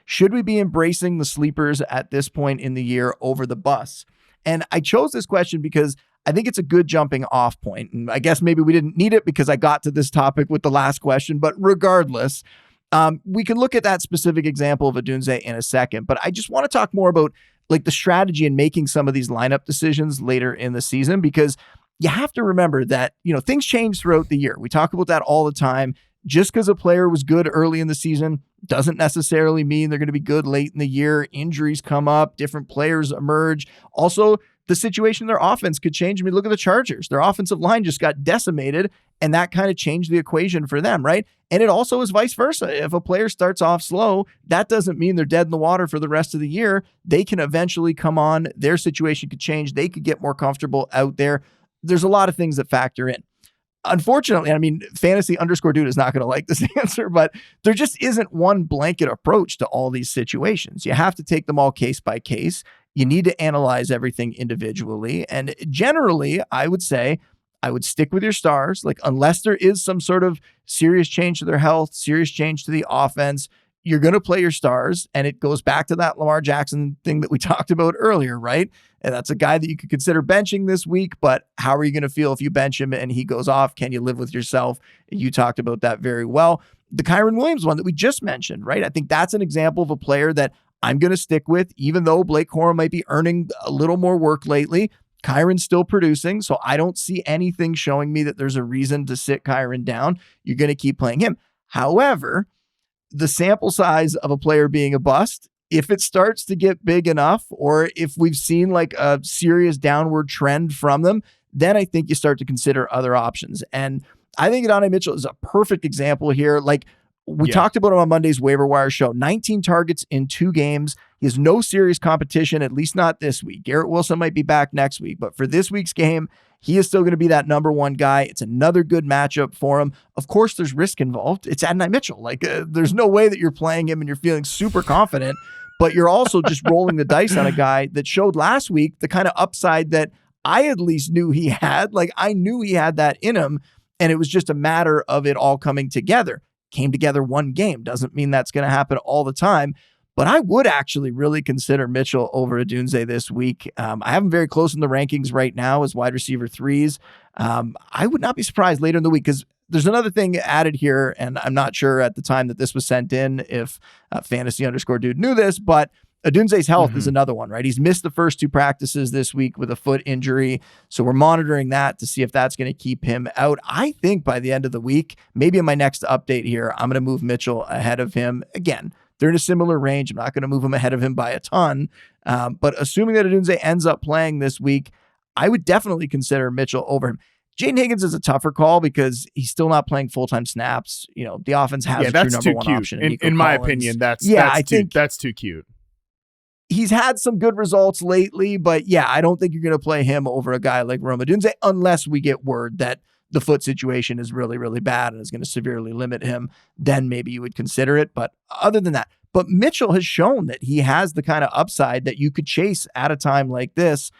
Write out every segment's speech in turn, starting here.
Should we be embracing the sleepers at this point in the year over the busts? And I chose this question because I think it's a good jumping off point. And I guess maybe we didn't need it because I got to this topic with the last question, but regardless, we can look at that specific example of Odunze in a second, but I just want to talk more about like the strategy in making some of these lineup decisions later in the season, because you have to remember that, things change throughout the year. We talk about that all the time. Just because a player was good early in the season doesn't necessarily mean they're going to be good late in the year. Injuries come up, different players emerge. Also, the situation in their offense could change. I mean, look at the Chargers. Their offensive line just got decimated, and that kind of changed the equation for them, right? And it also is vice versa. If a player starts off slow, that doesn't mean they're dead in the water for the rest of the year. They can eventually come on. Their situation could change. They could get more comfortable out there. There's a lot of things that factor in. Unfortunately, fantasy_dude is not going to like this answer, but there just isn't one blanket approach to all these situations. You have to take them all case by case. You need to analyze everything individually. And generally, I would say I would stick with your stars, like unless there is some sort of serious change to their health, serious change to the offense, you're going to play your stars. And it goes back to that Lamar Jackson thing that we talked about earlier, right? And that's a guy that you could consider benching this week, but how are you going to feel if you bench him and he goes off? Can you live with yourself? You talked about that very well. The Kyren Williams one that we just mentioned, right? I think that's an example of a player that I'm going to stick with, even though Blake Corum might be earning a little more work lately. Kyron's still producing, so I don't see anything showing me that there's a reason to sit Kyren down. You're going to keep playing him. However, the sample size of a player being a bust, if it starts to get big enough, or if we've seen like a serious downward trend from them, then I think you start to consider other options. And I think Adonai Mitchell is a perfect example here. Like we talked about him on Monday's waiver wire show, 19 targets in 2 games. He has no serious competition, at least not this week. Garrett Wilson might be back next week, but for this week's game, he is still going to be that number one guy. It's another good matchup for him. Of course, there's risk involved. It's Adonai Mitchell. Like there's no way that you're playing him and you're feeling super confident, but you're also just rolling the dice on a guy that showed last week the kind of upside that I at least knew he had. Like I knew he had that in him, and it was just a matter of it all coming together. Came together one game. Doesn't mean that's going to happen all the time, but I would actually really consider Mitchell over Odunze this week. I have him very close in the rankings right now as wide receiver 3s. I would not be surprised later in the week because there's another thing added here, and I'm not sure at the time that this was sent in if fantasy_dude knew this, but Odunze's health is another one, right? He's missed the first 2 practices this week with a foot injury. So we're monitoring that to see if that's going to keep him out. I think by the end of the week, maybe in my next update here, I'm going to move Mitchell ahead of him. Again, they're in a similar range. I'm not going to move him ahead of him by a ton. But assuming that Odunze ends up playing this week, I would definitely consider Mitchell over him. Jaden Higgins is a tougher call because he's still not playing full-time snaps. The offense has a true number one option. In my opinion, that's too cute. He's had some good results lately, but yeah, I don't think you're going to play him over a guy like Rome Odunze unless we get word that the foot situation is really, really bad and is going to severely limit him. Then maybe you would consider it. But other than that, but Mitchell has shown that he has the kind of upside that you could chase at a time like this.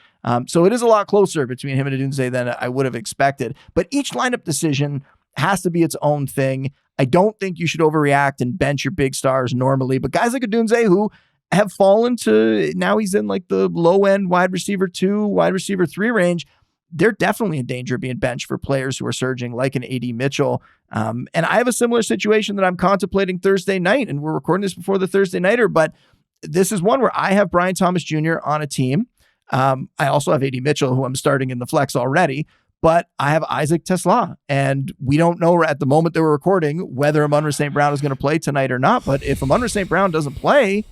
So it is a lot closer between him and Odunze than I would have expected. But each lineup decision has to be its own thing. I don't think you should overreact and bench your big stars normally, but guys like Odunze who have fallen to now he's in like the low end wide receiver 2, wide receiver 3 range. They're definitely in danger of being benched for players who are surging like an AD Mitchell. And I have a similar situation that I'm contemplating Thursday night, and we're recording this before the Thursday nighter, but this is one where I have Brian Thomas Jr. on a team. I also have AD Mitchell, who I'm starting in the flex already, but I have Isaac Tesla, and we don't know at the moment that we're recording whether Amon-Ra St. Brown is going to play tonight or not. But if Amon-Ra St. Brown doesn't play,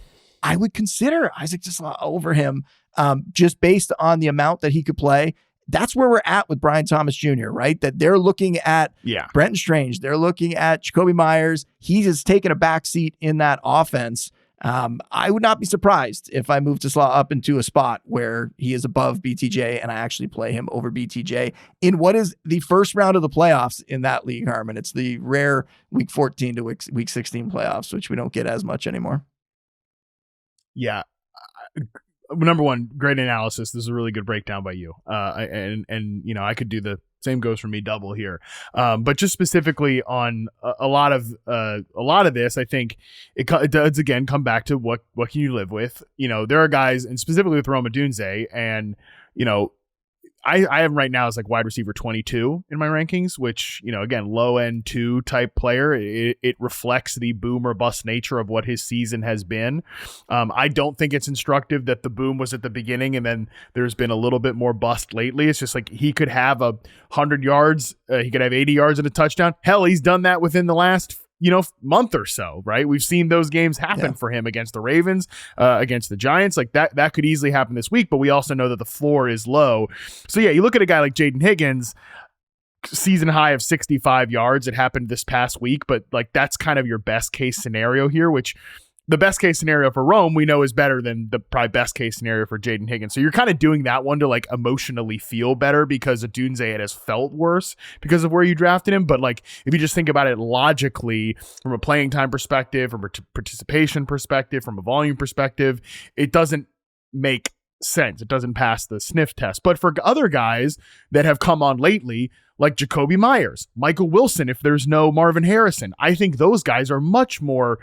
I would consider Isaac Tesla over him just based on the amount that he could play. That's where we're at with Brian Thomas Jr., right? That they're looking at Brenton Strange. They're looking at Jacoby Myers. He has taken a backseat in that offense. I would not be surprised if I move Tesla up into a spot where he is above BTJ and I actually play him over BTJ in what is the first round of the playoffs in that league, Harmon. It's the rare week 14 to week 16 playoffs, which we don't get as much anymore. Yeah. number one, great analysis. This is a really good breakdown by you. And I could do the same goes for me double here. But just specifically on a lot of this, I think it does again come back to what can you live with? There are guys, and specifically with Rome Odunze, and I have right now as like wide receiver 22 in my rankings, which, again, low end 2 type player. It reflects the boom or bust nature of what his season has been. I don't think it's instructive that the boom was at the beginning and then there's been a little bit more bust lately. It's just like he could have 100 yards. He could have 80 yards and a touchdown. Hell, he's done that within the last month or so, right? We've seen those games happen for him against the Ravens, against the Giants. Like that could easily happen this week, but we also know that the floor is low. So yeah, you look at a guy like Jaden Higgins, season high of 65 yards. It happened this past week, but like that's kind of your best case scenario here, which the best case scenario for Rome, we know, is better than the probably best case scenario for Jaden Higgins. So you're kind of doing that one to like emotionally feel better because Odunze has felt worse because of where you drafted him. But like, if you just think about it logically from a playing time perspective, from a participation perspective, from a volume perspective, it doesn't make sense. It doesn't pass the sniff test. But for other guys that have come on lately, like Jacoby Myers, Michael Wilson, if there's no Marvin Harrison, I think those guys are much more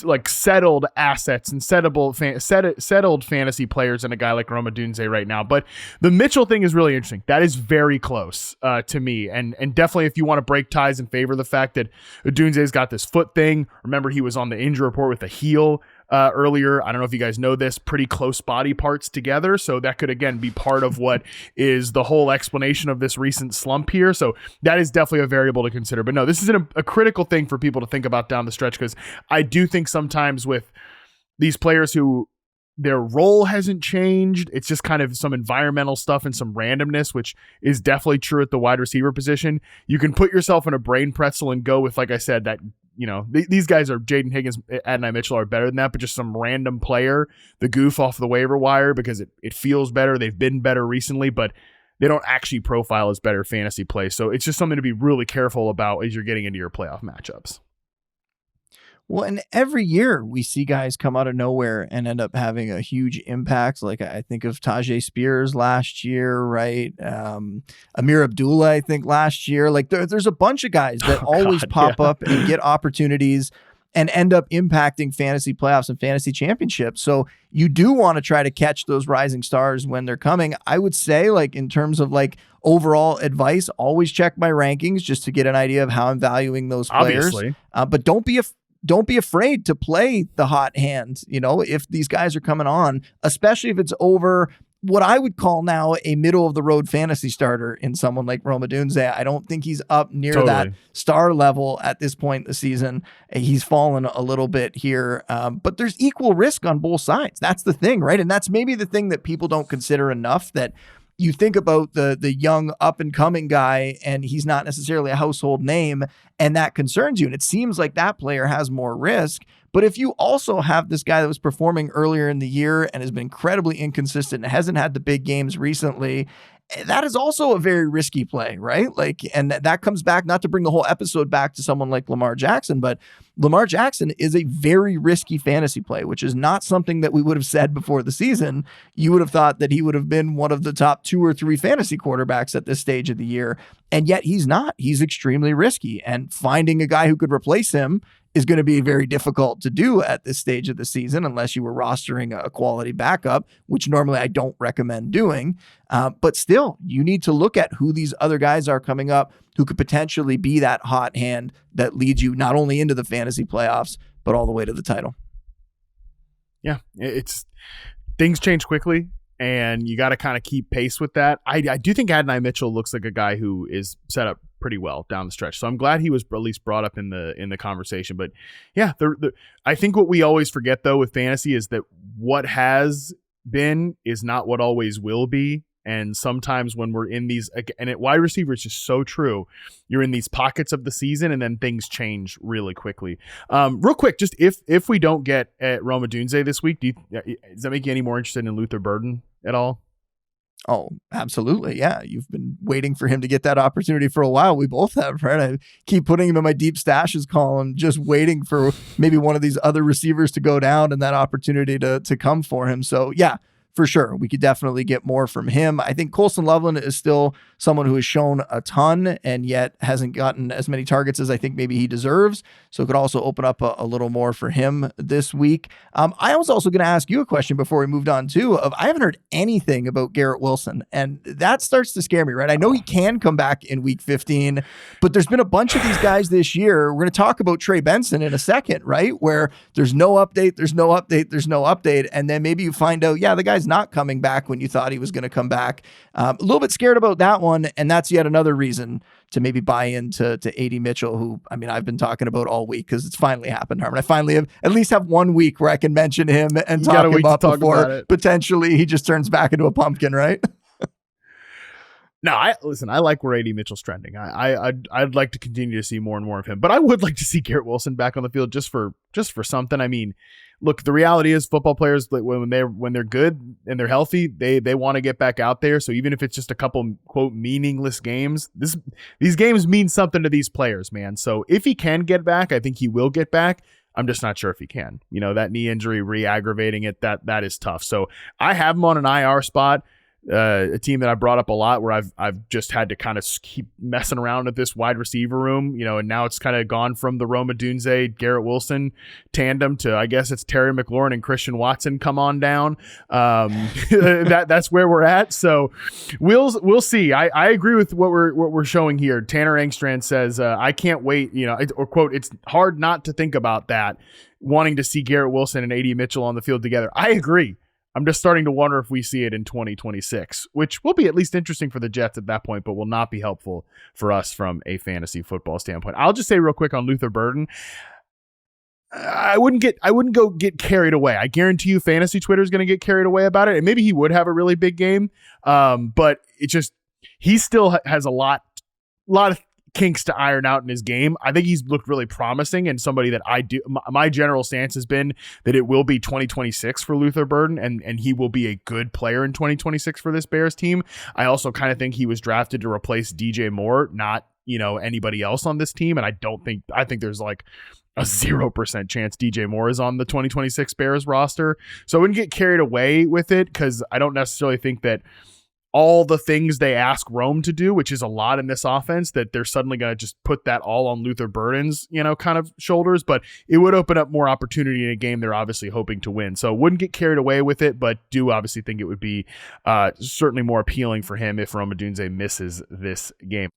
like settled assets and settled fantasy players than a guy like Rome Odunze right now. But the Mitchell thing is really interesting. That is very close to me. And definitely if you want to break ties in favor of the fact that Odunze's got this foot thing, remember he was on the injury report with a heel earlier. I don't know if you guys know this, pretty close body parts together. So that could, again, be part of what is the whole explanation of this recent slump here. So that is definitely a variable to consider. But no, this is a critical thing for people to think about down the stretch, because I do think sometimes with these players who their role hasn't changed, it's just kind of some environmental stuff and some randomness, which is definitely true at the wide receiver position. You can put yourself in a brain pretzel and go with, like I said, that these guys are Jaden Higgins, Adonai Mitchell are better than that, but just some random player, the goof off the waiver wire because it feels better. They've been better recently, but they don't actually profile as better fantasy play. So it's just something to be really careful about as you're getting into your playoff matchups. Well, and every year we see guys come out of nowhere and end up having a huge impact. Like I think of Tajay Spears last year, right? Amir Abdullah, I think last year. Like there's a bunch of guys that always pop up and get opportunities and end up impacting fantasy playoffs and fantasy championships. So you do want to try to catch those rising stars when they're coming. I would say, like, in terms of like overall advice, always check my rankings just to get an idea of how I'm valuing those players. But don't be afraid to play the hot hand, if these guys are coming on, especially if it's over what I would call now a middle of the road fantasy starter in someone like Rome Odunze. I don't think he's up near that star level at this point in the season. He's fallen a little bit here, but there's equal risk on both sides. That's the thing, right? And that's maybe the thing that people don't consider enough, that you think about the young up and coming guy and he's not necessarily a household name, and that concerns you. And it seems like that player has more risk. But if you also have this guy that was performing earlier in the year and has been incredibly inconsistent and hasn't had the big games recently, that is also a very risky play, right? Like, and that comes back, not to bring the whole episode back to someone like Lamar Jackson, but Lamar Jackson is a very risky fantasy play, which is not something that we would have said before the season. You would have thought that he would have been one of the top 2 or 3 fantasy quarterbacks at this stage of the year. And yet he's not. He's extremely risky. And finding a guy who could replace him is going to be very difficult to do at this stage of the season, unless you were rostering a quality backup, which normally I don't recommend doing. But still, you need to look at who these other guys are coming up who could potentially be that hot hand that leads you not only into the fantasy playoffs, but all the way to the title. Yeah, it's things change quickly, and you got to kind of keep pace with that. I do think Adonai Mitchell looks like a guy who is set up pretty well down the stretch. So I'm glad he was at least brought up in the conversation. But yeah, I think what we always forget though with fantasy is that what has been is not what always will be. And sometimes when we're in these, and at wide receiver, it's just so true. You're in these pockets of the season and then things change really quickly. Real quick, just if we don't get at Rome Odunze this week, does that make you any more interested in Luther Burden at all? Oh, absolutely. Yeah. You've been waiting for him to get that opportunity for a while. We both have, right? I keep putting him in my deep stashes column, just waiting for maybe one of these other receivers to go down and that opportunity to come for him. So yeah, for sure. We could definitely get more from him. I think Colson Loveland is still someone who has shown a ton and yet hasn't gotten as many targets as I think maybe he deserves. So it could also open up a little more for him this week. I was also going to ask you a question before we moved on too. I haven't heard anything about Garrett Wilson, and that starts to scare me, right? I know he can come back in week 15, but there's been a bunch of these guys this year. We're going to talk about Trey Benson in a second, right? Where there's no update, there's no update. And then maybe you find out, yeah, the guy's not coming back when you thought he was going to come back. A little bit scared about that one. And that's yet another reason to maybe buy into A.D. Mitchell, who, I mean, I've been talking about all week because it's finally happened, Harmon. I finally have at least have 1 week where I can mention him and talk him up before potentially he just turns back into a pumpkin, right? No, I like where A.D. Mitchell's trending. I'd like to continue to see more and more of him, but I would like to see Garrett Wilson back on the field just for something. I mean, look, the reality is football players, when they're good and they're healthy, they want to get back out there. So even if it's just a couple quote meaningless games, these games mean something to these players, man. So if he can get back, I think he will get back. I'm just not sure if he can. You know, that knee injury re-aggravating it, that is tough. So I have him on an IR spot. A team that I brought up a lot where I've just had to kind of keep messing around at this wide receiver room, you know, and now it's kind of gone from the Rome Odunze, Garrett Wilson tandem to, I guess it's Terry McLaurin and Christian Watson come on down. That's where we're at. So we'll see. I agree with what we're showing here. Tanner Engstrand says, I can't wait, you know, or quote, it's hard not to think about that, wanting to see Garrett Wilson and A.D. Mitchell on the field together. I agree. I'm just starting to wonder if we see it in 2026, which will be at least interesting for the Jets at that point, but will not be helpful for us from a fantasy football standpoint. I'll just say real quick on Luther Burden, I wouldn't go get carried away. I guarantee you fantasy Twitter is going to get carried away about it, and maybe he would have a really big game, but he still has a lot of kinks to iron out in his game. I think he's looked really promising, and somebody that my general stance has been that it will be 2026 for Luther Burden, and he will be a good player in 2026 for this Bears team. I also kind of think he was drafted to replace DJ Moore, not, you know, anybody else on this team. And I think there's like a 0% chance DJ Moore is on the 2026 Bears roster. So I wouldn't get carried away with it, because I don't necessarily think that all the things they ask Rome to do, which is a lot in this offense, that they're suddenly going to just put that all on Luther Burden's, you know, kind of shoulders, but it would open up more opportunity in a game they're obviously hoping to win. So wouldn't get carried away with it, but do obviously think it would be certainly more appealing for him if Rome Odunze misses this game.